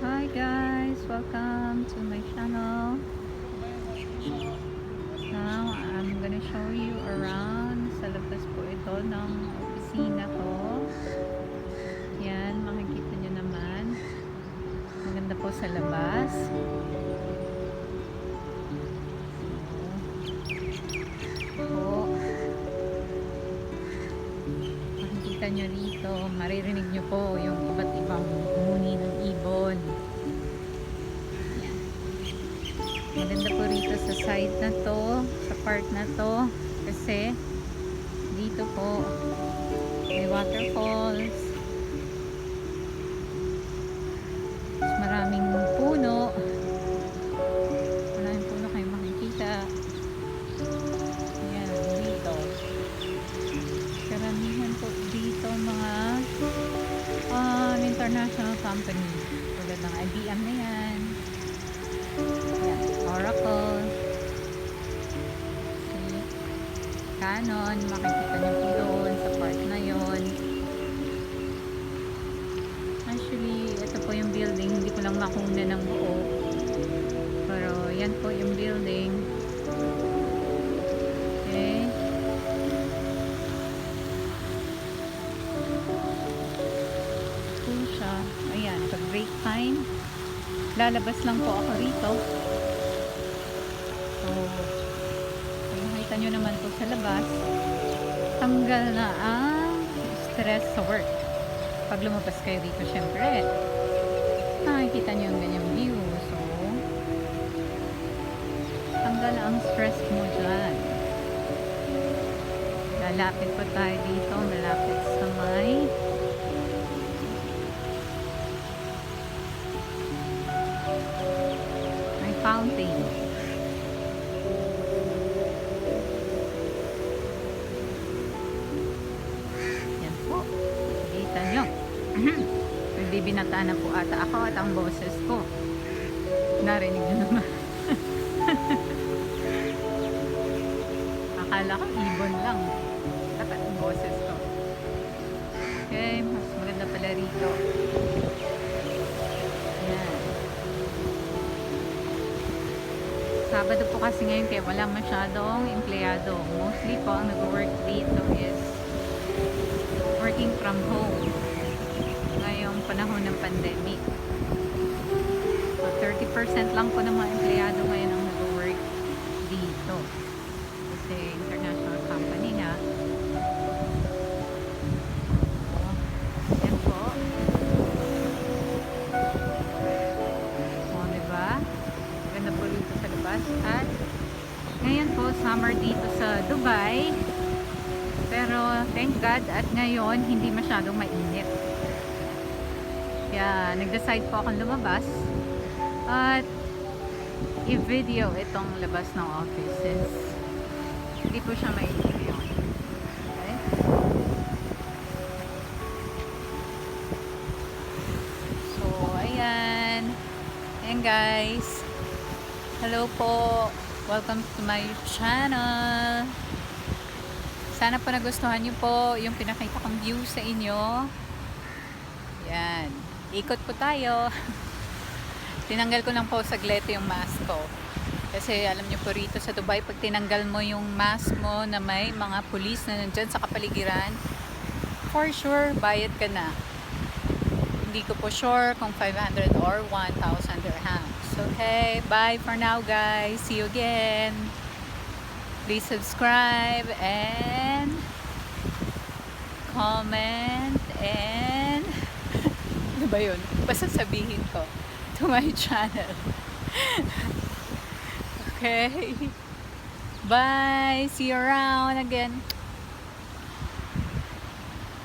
Hi guys, welcome to my channel. Now I'm gonna show you around. Sa labas po ito ng opisina ko. Yan, makikita nyo naman. Maganda po sa labas. Po. Makikita nyo rito, maririnig nyo po yung iba't ibang huni ng ibon. Maganda po rito sa side na to, sa part na to, kasi dito po may waterfalls, mas maraming puno kayo makikita. Ayan, dito karamihan po dito mga international company tulad ng IBM na yan. Ayan, Oracle, Canon, makikita niyo po doon sa part na yon. Actually, ito po yung building, hindi ko lang makuna ng buo, pero yan po yung building. Okay, po siya. Ayan, pag break time lalabas lang po ako rito. So nakita nyo naman po sa labas, tanggal na ang stress sa work. Pag lumabas kayo dito, syempre nakikita nyo yung ganyang view. So tanggal ang stress mo dyan. Lalapit po tayo dito, malapit sa may fountain. Yan po, kita nyo. Nagbibinataan na po ata ako at ang boses ko narinig nyo naman. Akala ko ibon lang dapat ang boses ko. Okay, mas maganda pala rito. Yan, Sabado po kasi ngayon kaya wala masyadong empleyado. Mostly po ang nag-work dito is working from home ngayong panahon ng pandemic. So 30% lang po ng mga empleyado ngayon ang nag-work dito. Kasi international company nga. So, yan po. O, diba? Ganda po dito sa labas. At ngayon po, summer dito sa Dubai. Pero thank God at ngayon hindi masyadong mainit. Kaya nag-decide po akong lumabas at i-video itong labas ng office since hindi po siya mainit ngayon. Okay? So, ayan. Ayan guys. Hello po. Welcome to my channel. Sana po nagustuhan niyo po yung pinakita kong view sa inyo. Yan. Ikot po tayo. Tinanggal ko lang po saglit yung mask ko. Kasi alam niyo po rito sa Dubai, pag tinanggal mo yung mask mo na may mga pulis na nandyan sa kapaligiran, for sure, bayad ka na. Hindi ko po sure kung 500 or 1,000 dirhams. Okay, bye for now guys. See you again. Please subscribe and comment and ano ba yun? Basta sabihin ko to my channel. Okay. Bye. See you around again.